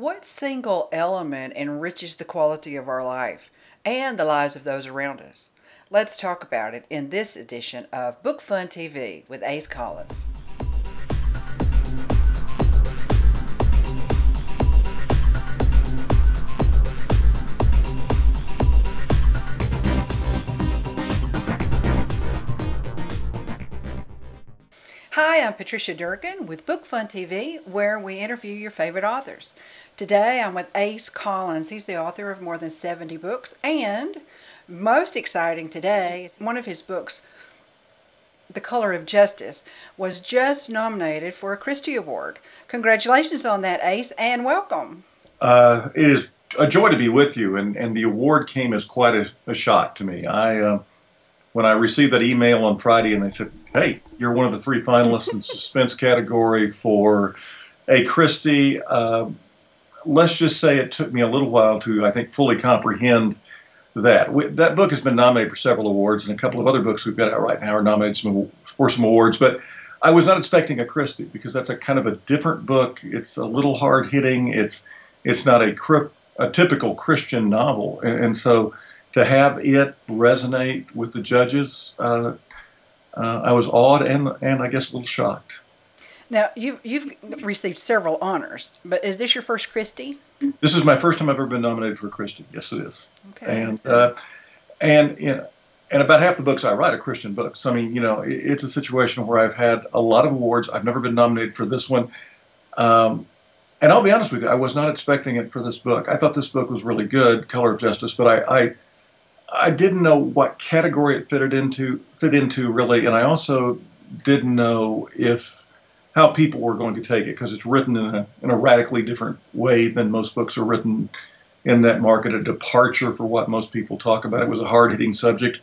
What single element enriches the quality of our life and the lives of those around us? Let's talk about it in this edition of Book Fun TV with Ace Collins. Hi, I'm Patricia Durkin with Book Fun TV, where we interview your favorite authors. Today I'm with Ace Collins. He's the author of more than 70 books, and most exciting today, one of his books, The Color of Justice, was just nominated for a Christy Award. Congratulations on that, Ace, and welcome. It is a joy to be with you, and the award came as quite a shock to me. When I received that email on Friday and they said, hey, you're one of the three finalists in suspense category for a Christie, let's just say it took me a little while to, I think, fully comprehend that. That book has been nominated for several awards, and a couple of other books we've got out right now are nominated for some awards, but I was not expecting a Christie because that's a kind of a different book. It's a little hard-hitting. It's not a typical Christian novel, and so to have it resonate with the judges, I was awed and I guess a little shocked. Now, you've received several honors, but is this your first Christie? This is my first time I've ever been nominated for a Christie. Yes, it is. Okay. And about half the books I write are Christian books. I mean, it's a situation where I've had a lot of awards. I've never been nominated for this one. And I'll be honest with you, I was not expecting it for this book. I thought this book was really good, Color of Justice, but I didn't know what category it fit into really, and I also didn't know how people were going to take it, because it's written in a radically different way than most books are written in that market, a departure for what most people talk about. It was a hard-hitting subject.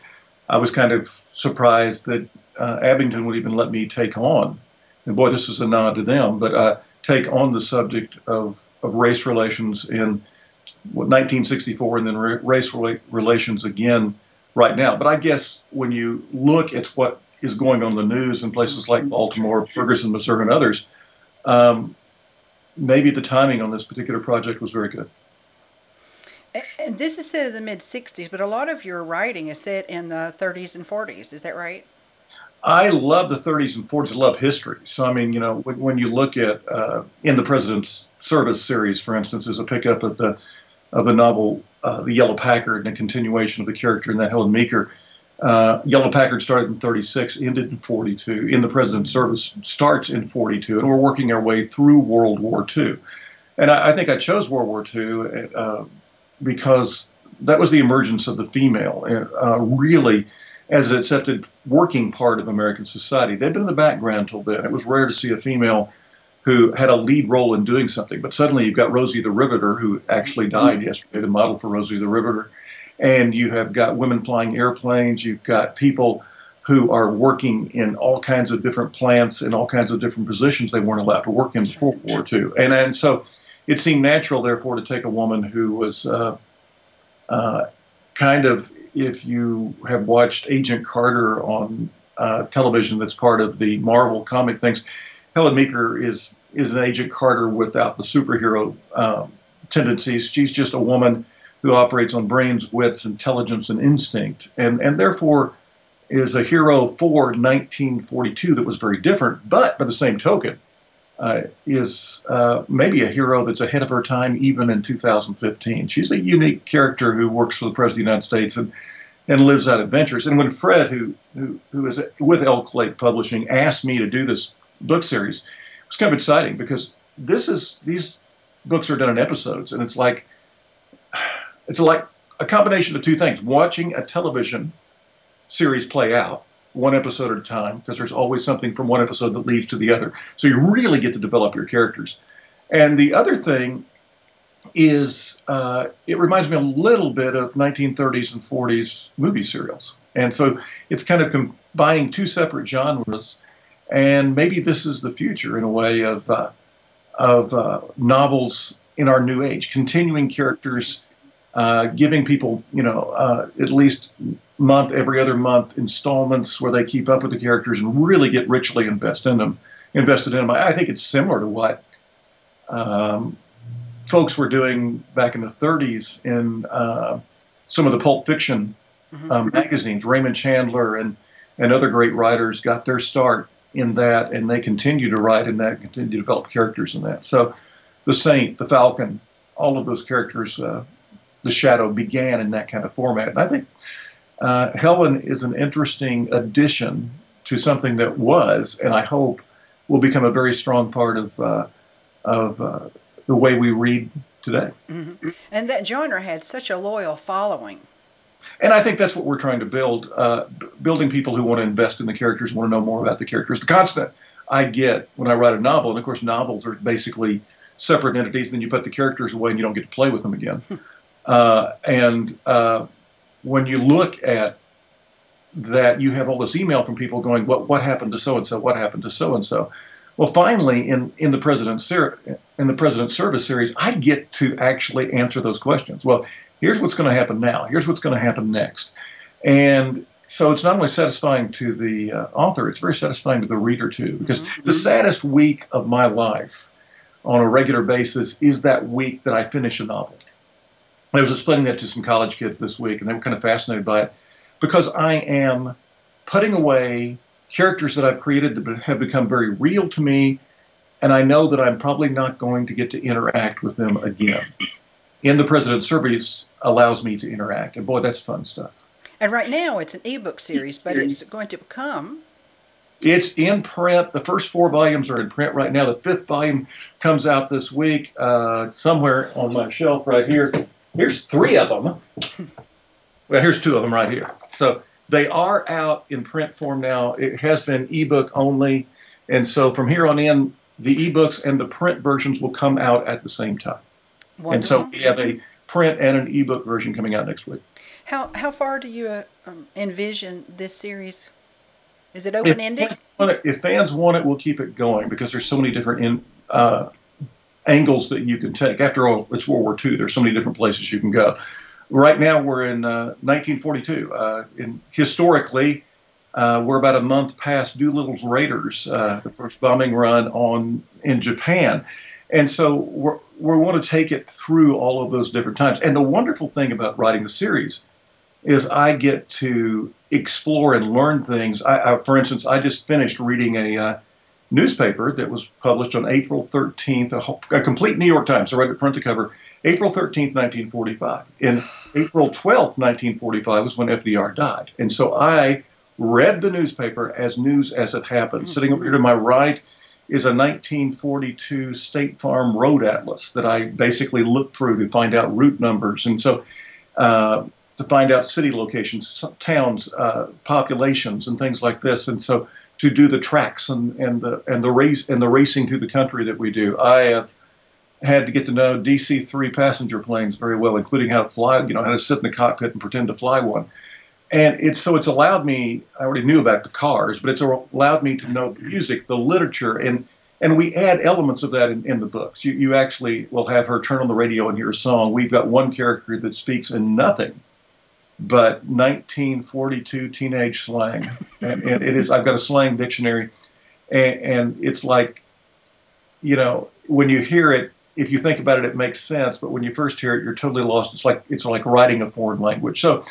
I was kind of surprised that Abingdon would even let me take on, and boy, this is a nod to them, but take on the subject of race relations in 1964 and then race relations again right now. But I guess when you look at what is going on in the news in places like Baltimore, Ferguson, Missouri, and others, maybe the timing on this particular project was very good. And this is set in the mid-'60s, but a lot of your writing is set in the 30s and 40s. Is that right? I love the 30s and 40s. I love history. So, I mean, when you look at In the President's Service series, for instance, is a pickup of the novel The Yellow Packard and a continuation of the character in that, Helen Meeker. Yellow Packard started in 36, ended in 42. In the President's Service starts in 42, and we're working our way through World War II. And I think I chose World War II because that was the emergence of the female, really as an accepted working part of American society. They'd been in the background until then. It was rare to see a female who had a lead role in doing something. But suddenly you've got Rosie the Riveter, who actually died yesterday, the model for Rosie the Riveter. And you have got women flying airplanes. You've got people who are working in all kinds of different plants in all kinds of different positions they weren't allowed to work in before World War II. And so it seemed natural, therefore, to take a woman who was kind of, if you have watched Agent Carter on television, that's part of the Marvel comic things, Helen Meeker is an Agent Carter without the superhero tendencies. She's just a woman who operates on brains, wits, intelligence, and instinct, and therefore is a hero for 1942 that was very different, but by the same token, is maybe a hero that's ahead of her time even in 2015. She's a unique character who works for the President of the United States and lives out adventures. And when Fred, who is with Elk Lake Publishing, asked me to do this book series, it was kind of exciting because these books are done in episodes, and it's like a combination of two things: watching a television series play out one episode at a time, because there's always something from one episode that leads to the other. So you really get to develop your characters. And the other thing is it reminds me a little bit of 1930s and 40s movie serials. And so it's kind of combining two separate genres. And maybe this is the future, in a way, of novels in our new age, continuing characters, giving people, at least every other month installments where they keep up with the characters and really get richly invested in them. I think it's similar to what folks were doing back in the 30s in some of the pulp fiction magazines. Raymond Chandler and other great writers got their start in that, and they continue to write in that, continue to develop characters in that. So the Saint, the Falcon, all of those characters, the Shadow, began in that kind of format. And I think Helen is an interesting addition to something that was, and I hope will become a very strong part of the way we read today. Mm-hmm. And that genre had such a loyal following. And I think that's what we're trying to build, building people who want to invest in the characters, want to know more about the characters. The constant I get when I write a novel, and of course novels are basically separate entities, then you put the characters away and you don't get to play with them again. When you look at that, you have all this email from people going, what happened to so-and-so, what happened to so-and-so? Well, finally, in the President's Service series, I get to actually answer those questions. Well, here's what's going to happen now. Here's what's going to happen next. And so it's not only satisfying to the author, it's very satisfying to the reader, too. Because the saddest week of my life on a regular basis is that week that I finish a novel. I was explaining that to some college kids this week, and they were kind of fascinated by it. Because I am putting away characters that I've created that have become very real to me, and I know that I'm probably not going to get to interact with them again. In the President's Service allows me to interact, and boy, that's fun stuff. And right now it's an ebook series, but it's going to become... It's in print. The first 4 volumes are in print right now. The 5th volume comes out this week, somewhere on my shelf right here. Here's 3 of them. Well, here's 2 of them right here. So they are out in print form now. It has been ebook only. And so from here on in, the ebooks and the print versions will come out at the same time. Wonderful. And so we have a print and an ebook version coming out next week. How far do you envision this series? Is it open-ended? If fans want it, we'll keep it going because there's so many different angles that you can take. After all, it's World War II. There's so many different places you can go. Right now, we're in 1942. Historically, we're about a month past Doolittle's Raiders, the first bombing run in Japan. And so we want to take it through all of those different times. And the wonderful thing about writing the series is I get to explore and learn things. For instance, I just finished reading a newspaper that was published on April 13th, a complete New York Times, so right at front to cover, April 13th, 1945. In April 12th, 1945 was when FDR died. And so I read the newspaper as news as it happened. Sitting up here to my right is a 1942 State Farm road atlas that I basically looked through to find out route numbers. And so to find out city locations, towns, populations, and things like this. And so to do the tracks and the racing through the country that we do, I have had to get to know DC-3 passenger planes very well, including how to fly, how to sit in the cockpit and pretend to fly one. And it's allowed me, I already knew about the cars, but it's allowed me to know the music, the literature, and we add elements of that in the books. You actually will have her turn on the radio and hear a song. We've got one character that speaks in nothing but 1942 teenage slang. And it is, I've got a slang dictionary, and it's like, when you hear it, if you think about it, it makes sense. But when you first hear it, you're totally lost. It's like writing a foreign language. So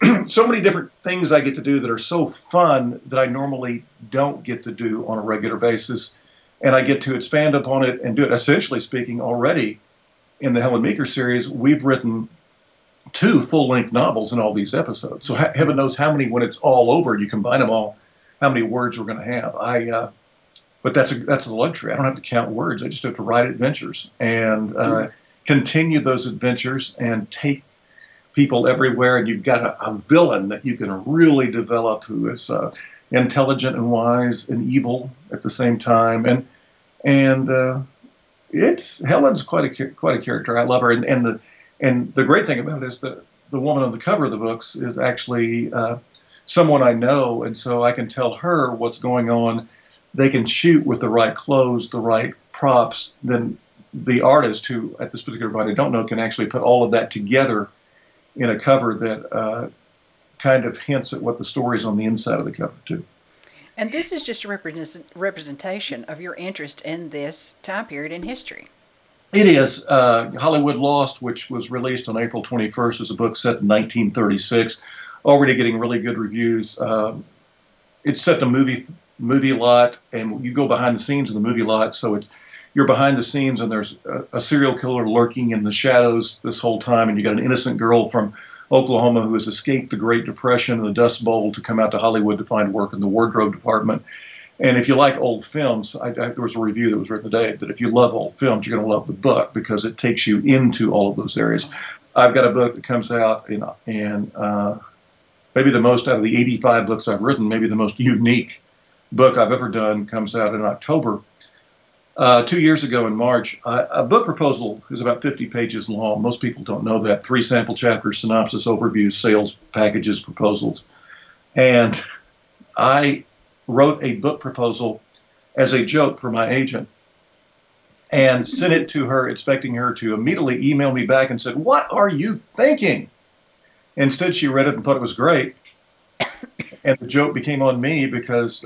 many different things I get to do that are so fun that I normally don't get to do on a regular basis. And I get to expand upon it and do it. Essentially speaking, already in the Helen Meeker series, we've written 2 full-length novels in all these episodes. So heaven knows how many, when it's all over, you combine them all, how many words we're going to have. But that's a luxury. I don't have to count words. I just have to write adventures and continue those adventures and take people everywhere. And you've got a villain that you can really develop who is intelligent and wise and evil at the same time. And Helen's quite a character. I love her. And the great thing about it is that the woman on the cover of the books is actually someone I know, and so I can tell her what's going on. They can shoot with the right clothes, the right props. Then the artist, who at this particular point I don't know, can actually put all of that together in a cover that kind of hints at what the story is on the inside of the cover, too. And this is just a representation of your interest in this time period in history. It is. Hollywood Lost, which was released on April 21st, is a book set in 1936, already getting really good reviews. It's set to movie lot, and you go behind the scenes in the movie lot, so you're behind the scenes, and there's a serial killer lurking in the shadows this whole time, and you got an innocent girl from Oklahoma who has escaped the Great Depression and the Dust Bowl to come out to Hollywood to find work in the wardrobe department. And if you like old films, there was a review that was written today that if you love old films, you're going to love the book because it takes you into all of those areas. I've got a book that comes out in maybe the most out of the 85 books I've written, maybe the most unique book I've ever done comes out in October. 2 years ago in March, a book proposal is about 50 pages long. Most people don't know that. 3 sample chapters, synopsis, overview, sales packages, proposals. And I wrote a book proposal as a joke for my agent and sent it to her, expecting her to immediately email me back and said, "What are you thinking?" Instead, she read it and thought it was great. And the joke became on me because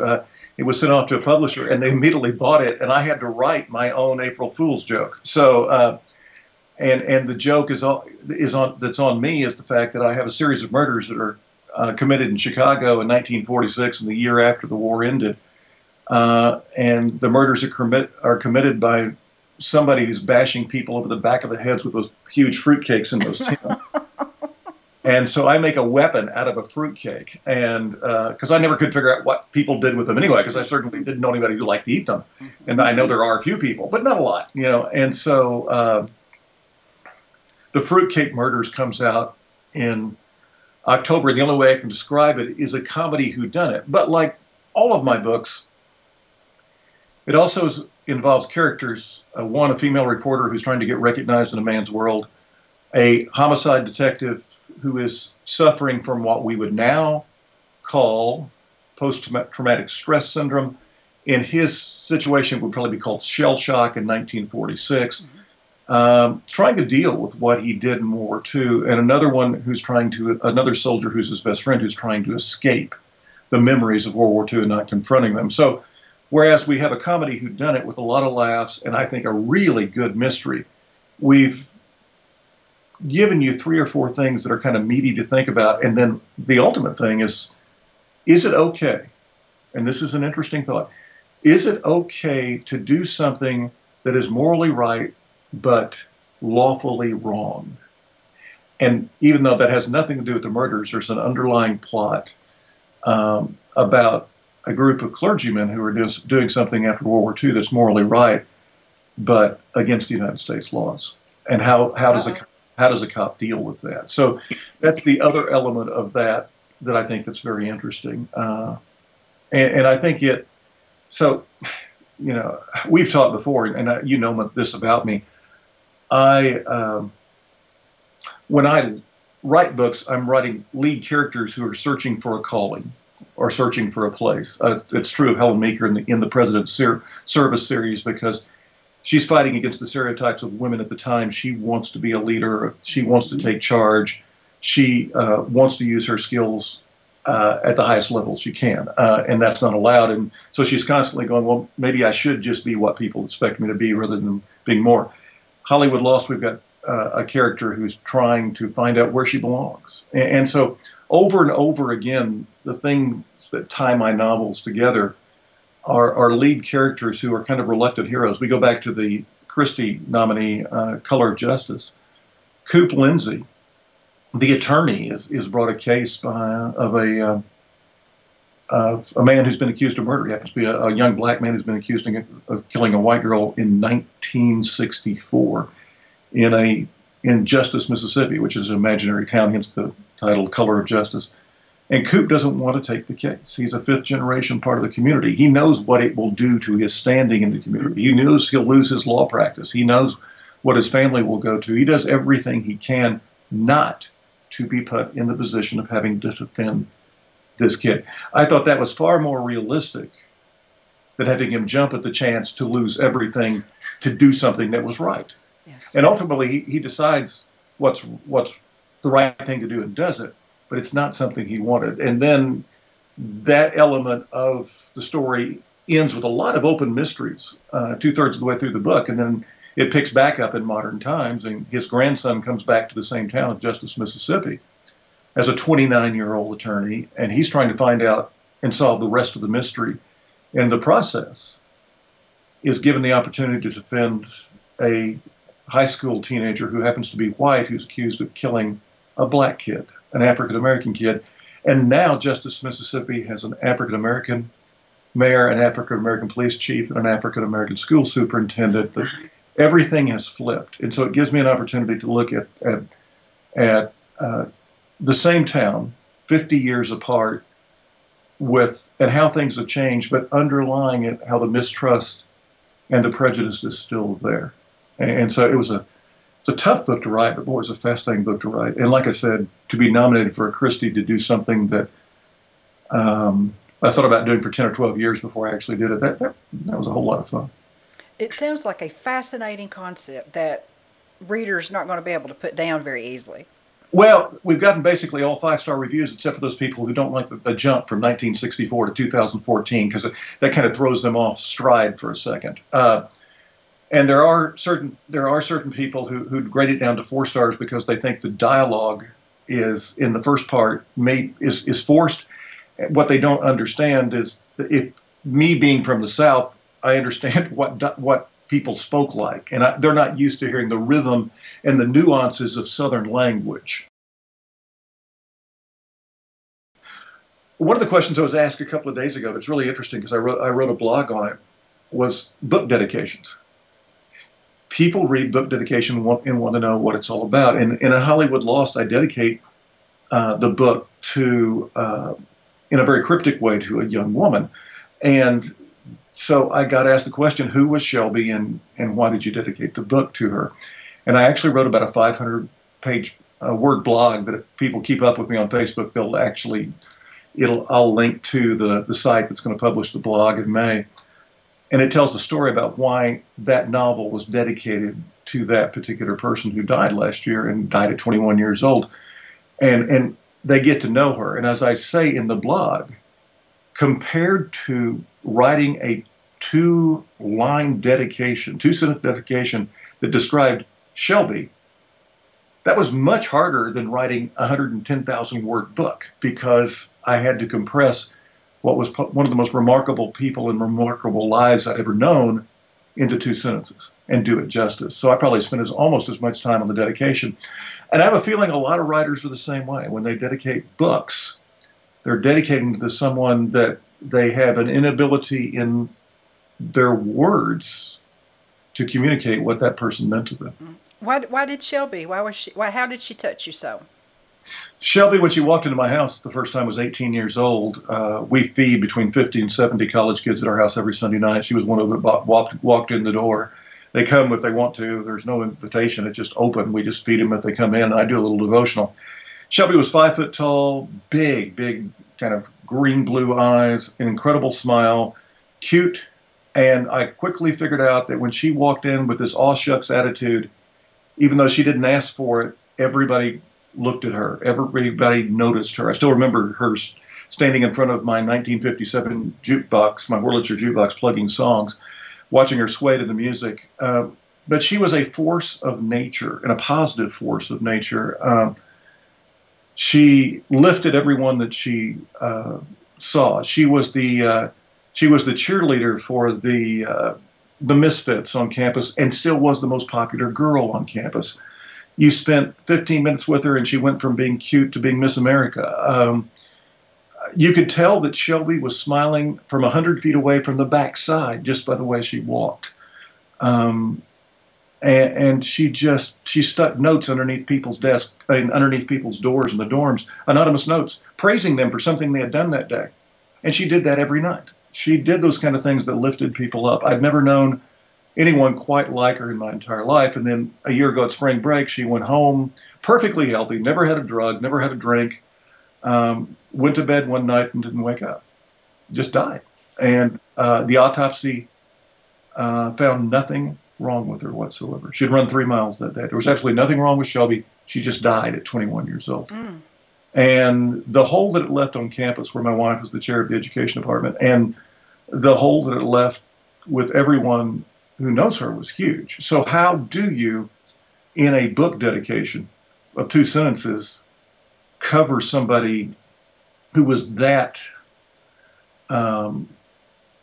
it was sent off to a publisher and they immediately bought it, and I had to write my own April Fool's joke. So, and the joke that's on me is the fact that I have a series of murders that are committed in Chicago in 1946 and the year after the war ended. And the murders are committed by somebody who's bashing people over the back of the heads with those huge fruitcakes in those tins. And so I make a weapon out of a fruitcake, and because I never could figure out what people did with them anyway, because I certainly didn't know anybody who liked to eat them. And I know there are a few people, but not a lot, you know. And so the fruitcake murders comes out in October. The only way I can describe it is a comedy whodunit. But like all of my books, it also involves characters. One, a female reporter who's trying to get recognized in a man's world, a homicide detective who is suffering from what we would now call post-traumatic stress syndrome. In his situation, it would probably be called shell shock in 1946. Trying to deal with what he did in World War II, and another soldier who's his best friend who's trying to escape the memories of World War II and not confronting them. So, whereas we have a comedy whodunit with a lot of laughs and I think a really good mystery, we've given you 3 or 4 things that are kind of meaty to think about, and then the ultimate thing is it okay? And this is an interesting thought. Is it okay to do something that is morally right but lawfully wrong? And even though that has nothing to do with the murders, there's an underlying plot about a group of clergymen who are doing something after World War II that's morally right, but against the United States laws. And how does a cop deal with that? So that's the other element of that I think that's very interesting. And I think so, you know, we've talked before, and you know this about me. When I write books, I'm writing lead characters who are searching for a calling or searching for a place. It's true of Helen Meeker in the President's Service series, because she's fighting against the stereotypes of women at the time. She wants to be a leader. She wants to take charge. She wants to use her skills at the highest level she can, and that's not allowed. And so she's constantly going, well, maybe I should just be what people expect me to be rather than being more. Hollywood Lost, we've got a character who's trying to find out where she belongs. And so over and over again, the things that tie my novels together are lead characters who are kind of reluctant heroes. We go back to the Christy nominee, Color of Justice. Coop Lindsay, the attorney, is brought a case of a man who's been accused of murder. He happens to be a young black man who's been accused of killing a white girl in 1964 in Justice, Mississippi, which is an imaginary town, hence the title Color of Justice. And Coop doesn't want to take the case. He's a 5th-generation part of the community. He knows what it will do to his standing in the community. He knows he'll lose his law practice. He knows what his family will go to. He does everything he can not to be put in the position of having to defend this kid. I thought that was far more realistic than having him jump at the chance to lose everything to do something that was right. Yes. And ultimately, he decides what's the right thing to do and does it, but it's not something he wanted. And then that element of the story ends with a lot of open mysteries, 2/3 of the way through the book, and then it picks back up in modern times, and his grandson comes back to the same town of Justice, Mississippi, as a 29-year-old attorney, and he's trying to find out and solve the rest of the mystery. In the process, is given the opportunity to defend a high school teenager who happens to be white, who's accused of killing a black kid, an African-American kid. And now Justice Mississippi has an African-American mayor, an African-American police chief, and an African-American school superintendent. But everything has flipped. And so it gives me an opportunity to look at the same town, 50 years apart, and how things have changed, but underlying it, how the mistrust and the prejudice is still there. And so it's a tough book to write, but boy, it's a fascinating book to write. And like I said, to be nominated for a Christy, to do something that I thought about doing for 10 or 12 years before I actually did it, that was a whole lot of fun. It sounds like a fascinating concept that readers are not going to be able to put down very easily. Well, we've gotten basically all 5-star reviews, except for those people who don't like the jump from 1964 to 2014, because that kind of throws them off stride for a second. And there are certain people who grade it down to 4 stars because they think the dialogue is in the first part is forced. What they don't understand is that me being from the South, I understand what people spoke like, and they're not used to hearing the rhythm and the nuances of Southern language. One of the questions I was asked a couple of days ago that's really interesting, because I wrote a blog on it, was book dedications. People read book dedication and want to know what it's all about. And in A Hollywood Lost, I dedicate the book to, in a very cryptic way, to a young woman. And so I got asked the question, who was Shelby and why did you dedicate the book to her? And I actually wrote about a 500-page word blog that if people keep up with me on Facebook, I'll link to the site that's going to publish the blog in May. And it tells the story about why that novel was dedicated to that particular person who died last year and died at 21 years old. And they get to know her. And as I say in the blog, compared to writing a 2-line dedication, 2-sentence dedication that described Shelby, that was much harder than writing a 110,000-word book, because I had to compress what was one of the most remarkable people and remarkable lives I'd ever known into 2 sentences and do it justice. So I probably spent almost as much time on the dedication. And I have a feeling a lot of writers are the same way. When they dedicate books, they're dedicating to someone that they have an inability in their words to communicate what that person meant to them. Why did Shelby? How did she touch you so? Shelby, when she walked into my house the first time, was 18 years old. We feed between 50 and 70 college kids at our house every Sunday night. She was one of them that walked in the door. They come if they want to. There's no invitation. It's just open. We just feed them if they come in, and I do a little devotional. Shelby was 5 foot tall, big, kind of green-blue eyes, an incredible smile, cute, and I quickly figured out that when she walked in with this aw-shucks attitude, even though she didn't ask for it, everybody looked at her. Everybody noticed her. I still remember her standing in front of my 1957 jukebox, my Wurlitzer jukebox, plugging songs, watching her sway to the music. But she was a force of nature, and a positive force of nature. She lifted everyone that she saw. She was the cheerleader for the misfits on campus, and still was the most popular girl on campus. You spent 15 minutes with her, and she went from being cute to being Miss America. You could tell that Shelby was smiling from 100 feet away from the backside just by the way she walked. And she stuck notes underneath people's desks, underneath people's doors in the dorms, anonymous notes, praising them for something they had done that day. And she did that every night. She did those kind of things that lifted people up. I'd never known anyone quite like her in my entire life. And then a year ago at spring break, she went home perfectly healthy, never had a drug, never had a drink, went to bed one night and didn't wake up, just died. And the autopsy found nothing wrong with her whatsoever. She had run 3 miles that day. There was absolutely nothing wrong with Shelby. She just died at 21 years old. Mm. And the hole that it left on campus, where my wife was the chair of the education department, and the hole that it left with everyone who knows her was huge. So how do you, in a book dedication of 2 sentences, cover somebody who was that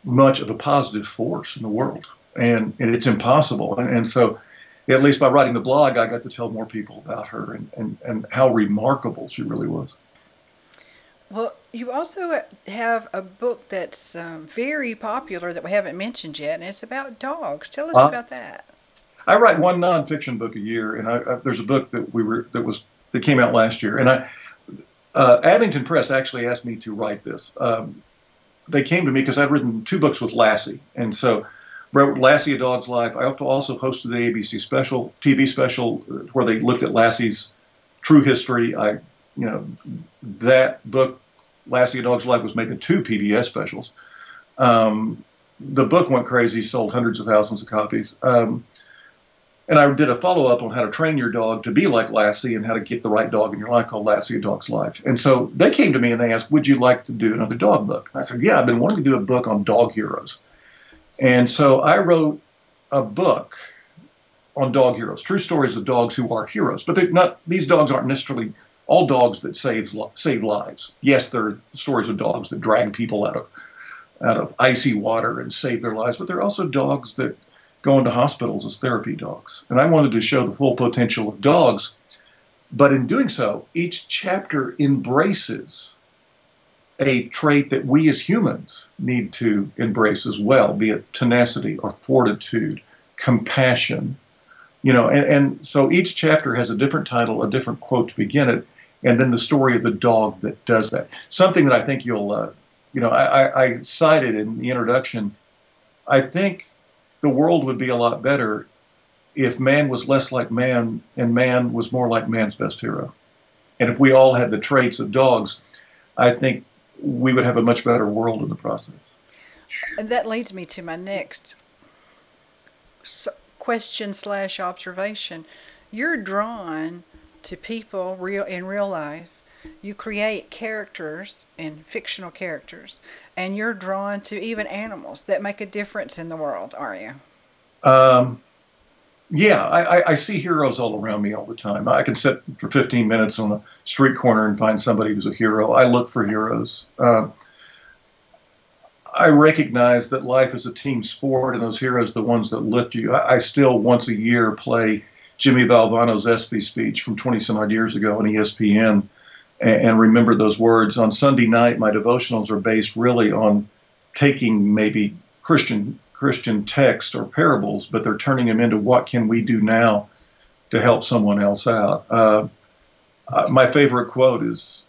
much of a positive force in the world? And it's impossible. And so, at least by writing the blog, I got to tell more people about her and how remarkable she really was. Well, you also have a book that's very popular that we haven't mentioned yet, and it's about dogs. Tell us about that. I write one nonfiction book a year, and there's a book that that came out last year, and Abington Press actually asked me to write this. They came to me because I'd written 2 books with Lassie, and so wrote Lassie: A Dog's Life. I also hosted the ABC TV special where they looked at Lassie's true history. That book, Lassie: A Dog's Life, was making 2 PBS specials. The book went crazy, sold hundreds of thousands of copies. And I did a follow-up on how to train your dog to be like Lassie and how to get the right dog in your life, called Lassie: A Dog's Life. And so they came to me and they asked, would you like to do another dog book? And I said, yeah, I've been wanting to do a book on dog heroes. And so I wrote a book on dog heroes, true stories of dogs who are heroes. But these dogs aren't necessarily all dogs that save lives. Yes, there are stories of dogs that drag people out of icy water and save their lives, but there are also dogs that go into hospitals as therapy dogs. And I wanted to show the full potential of dogs, but in doing so, each chapter embraces a trait that we as humans need to embrace as well, be it tenacity or fortitude, compassion. And so each chapter has a different title, a different quote to begin it, and then the story of the dog that does that. Something that I think you'll, I cited in the introduction. I think the world would be a lot better if man was less like man and man was more like man's best hero. And if we all had the traits of dogs, I think we would have a much better world in the process. And that leads me to my next question/observation. You're drawn to people in real life. You create characters and fictional characters, and you're drawn to even animals that make a difference in the world, aren't you? Yeah, I see heroes all around me all the time. I can sit for 15 minutes on a street corner and find somebody who's a hero. I look for heroes. I recognize that life is a team sport, and those heroes are the ones that lift you. I still, once a year, play Jimmy Valvano's ESPY speech from 20-some-odd years ago on ESPN and remember those words. On Sunday night, my devotionals are based really on taking maybe Christian text or parables, but they're turning them into what can we do now to help someone else out. My favorite quote is,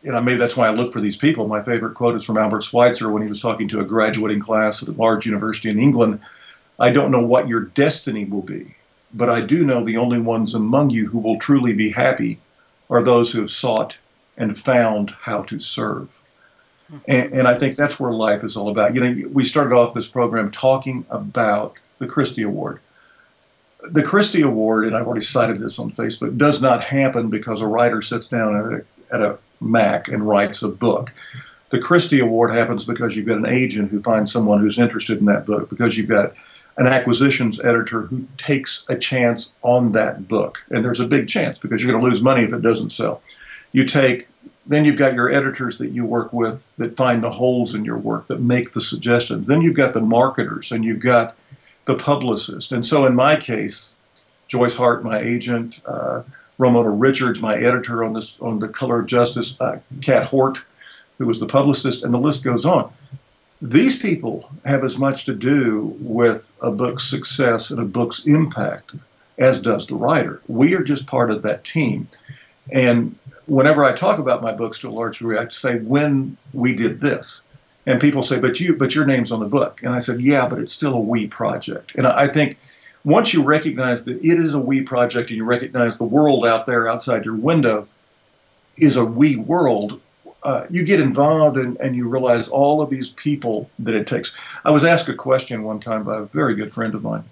maybe that's why I look for these people. My favorite quote is from Albert Schweitzer when he was talking to a graduating class at a large university in England. I don't know what your destiny will be, but I do know the only ones among you who will truly be happy are those who have sought and found how to serve. And I think that's where life is all about. We started off this program talking about the Christy Award. The Christy Award, and I've already cited this on Facebook, does not happen because a writer sits down at a Mac and writes a book. The Christy Award happens because you've got an agent who finds someone who's interested in that book, because you've got an acquisitions editor who takes a chance on that book. And there's a big chance because you're going to lose money if it doesn't sell. Then you've got your editors that you work with that find the holes in your work, that make the suggestions. Then you've got the marketers and you've got the publicist. And so in my case, Joyce Hart, my agent, Ramona Richards, my editor on The Color of Justice, Kat Hort, who was the publicist, and the list goes on. These people have as much to do with a book's success and a book's impact as does the writer. We are just part of that team. And whenever I talk about my books to a large degree, I say, when we did this. And people say, but your name's on the book. And I said, yeah, but it's still a we project. And I think once you recognize that it is a we project and you recognize the world out there outside your window is a we world, you get involved and you realize all of these people that it takes. I was asked a question one time by a very good friend of mine.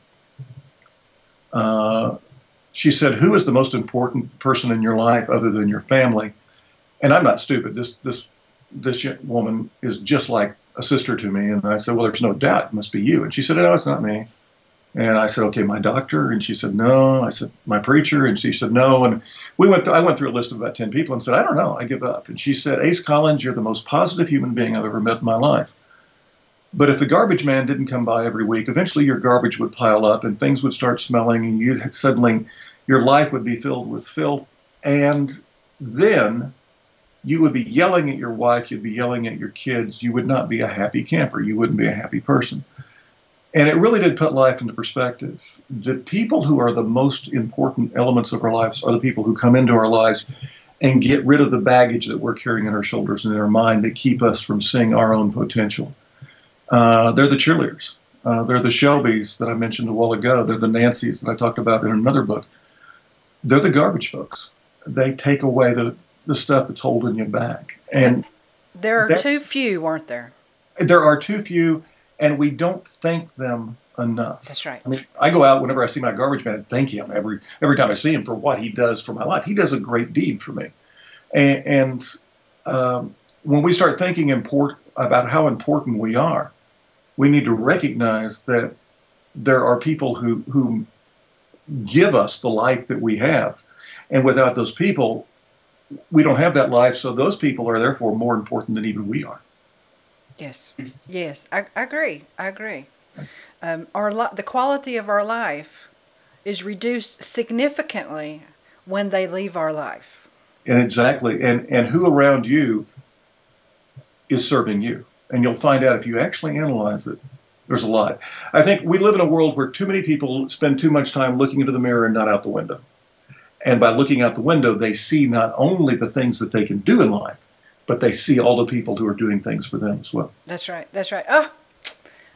She said, who is the most important person in your life other than your family? And I'm not stupid. This woman is just like a sister to me. And I said, well, there's no doubt. It must be you. And she said, no, it's not me. And I said, okay, my doctor. And she said, no. I said, my preacher. And she said, no. And I went through a list of about 10 people and said, I don't know. I give up. And she said, Ace Collins, you're the most positive human being I've ever met in my life. But if the garbage man didn't come by every week, eventually your garbage would pile up and things would start smelling and your life would be filled with filth. And then you would be yelling at your wife, you'd be yelling at your kids. You would not be a happy camper. You wouldn't be a happy person. And it really did put life into perspective. The people who are the most important elements of our lives are the people who come into our lives and get rid of the baggage that we're carrying on our shoulders and in our mind that keep us from seeing our own potential. They're the cheerleaders. They're the Shelbys that I mentioned a while ago. They're the Nancys that I talked about in another book. They're the garbage folks. They take away the stuff that's holding you back. And there are too few, aren't there? There are too few, and we don't thank them enough. That's right. I mean, I go out whenever I see my garbage man and thank him every time I see him for what he does for my life. He does a great deed for me. And when we start thinking about how important we are, we need to recognize that there are people who give us the life that we have. And without those people, we don't have that life. So those people are therefore more important than even we are. Yes. Yes. I agree. I agree. The quality of our life is reduced significantly when they leave our life. And exactly. And who around you is serving you? And you'll find out if you actually analyze it, there's a lot. I think we live in a world where too many people spend too much time looking into the mirror and not out the window. And by looking out the window, they see not only the things that they can do in life, but they see all the people who are doing things for them as well. That's right. That's right. Oh,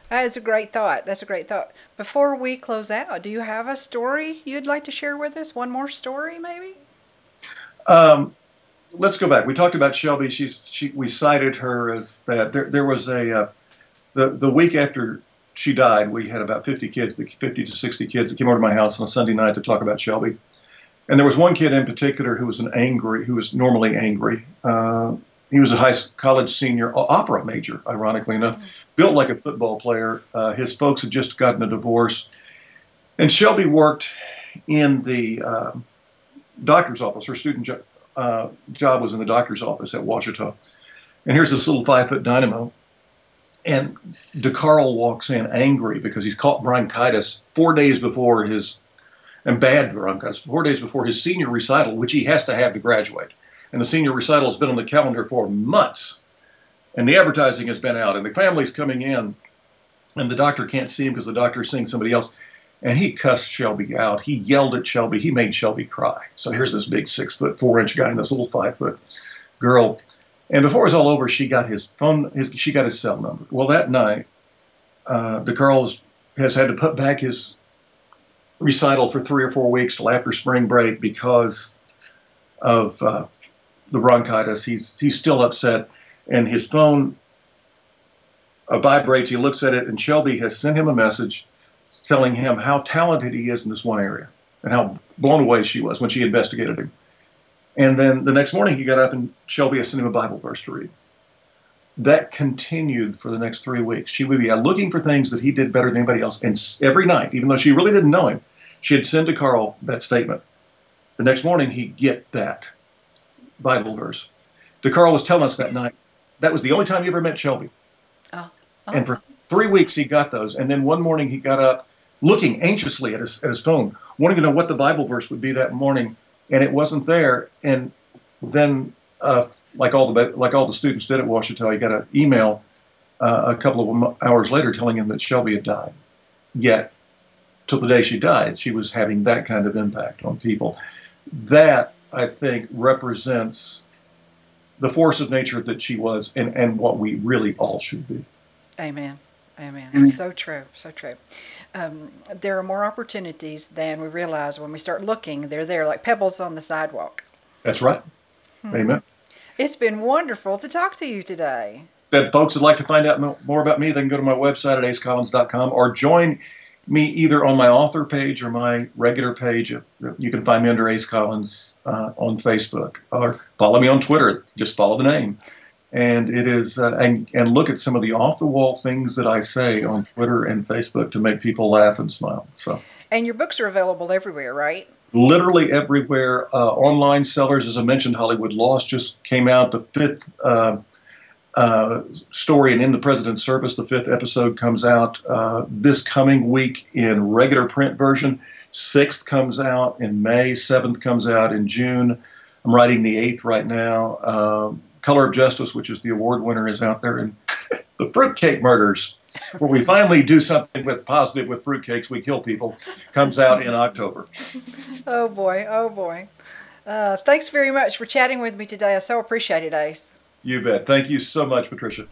that is a great thought. That's a great thought. Before we close out, do you have a story you'd like to share with us? One more story, maybe? Let's go back. We talked about Shelby. We cited her as that. There was the week after she died, we had about 50 to 60 kids that came over to my house on a Sunday night to talk about Shelby. And there was one kid in particular who was normally angry. He was a college senior, opera major, ironically enough, built like a football player. His folks had just gotten a divorce. And Shelby worked in the doctor's office. Her student job was in the doctor's office at Ouachita. And here's this little 5-foot dynamo. And DeCarl walks in angry because he's caught bronchitis 4 days before bad bronchitis, 4 days before his senior recital, which he has to have to graduate. And the senior recital has been on the calendar for months. And the advertising has been out, and the family's coming in, and the doctor can't see him because the doctor's seeing somebody else. And he cussed Shelby out. He yelled at Shelby. He made Shelby cry. So here's this big 6-foot, 4-inch guy and this little 5-foot girl. And before it was all over, she got his cell number. Well, that night, DeCarl has had to put back his recital for 3 or 4 weeks till after spring break because of the bronchitis. He's still upset, and his phone vibrates. He looks at it, and Shelby has sent him a message telling him how talented he is in this one area and how blown away she was when she investigated him. And then the next morning he got up and Shelby had sent him a Bible verse to read. That continued for the next 3 weeks. She would be looking for things that he did better than anybody else. And every night, even though she really didn't know him, she had sent to Carl that statement. The next morning he'd get that Bible verse. DeCarl was telling us that night, that was the only time he ever met Shelby. Oh. And for 3 weeks he got those. And then one morning he got up looking anxiously at his phone, wanting to know what the Bible verse would be that morning. And it wasn't there. And then, like all the students did at Ouachita, he got an email a couple of hours later telling him that Shelby had died. Yet, till the day she died, she was having that kind of impact on people. That, I think, represents the force of nature that she was and what we really all should be. Amen. Amen. So true. So true. There are more opportunities than we realize when we start looking. They're there like pebbles on the sidewalk. That's right. Amen. It's been wonderful to talk to you today. If folks would like to find out more about me, they can go to my website at acecollins.com or join me either on my author page or my regular page. You can find me under Ace Collins on Facebook, or follow me on Twitter. Just follow the name. And it is, and look at some of the off-the-wall things that I say on Twitter and Facebook to make people laugh and smile. So, And your books are available everywhere, right? literally everywhere. Online sellers, as I mentioned, Hollywood Lost just came out. The fifth story in the President's Service, the fifth episode, comes out this coming week in regular print version. Sixth comes out in May. Seventh comes out in June. I'm writing the eighth right now. Color of Justice, which is the award winner, is out there. And The Fruitcake Murders, where we finally do something with positive with fruitcakes, we kill people, comes out in October. Oh boy, oh boy. Thanks very much for chatting with me today. I so appreciate it, Ace. You bet. Thank you so much, Patricia.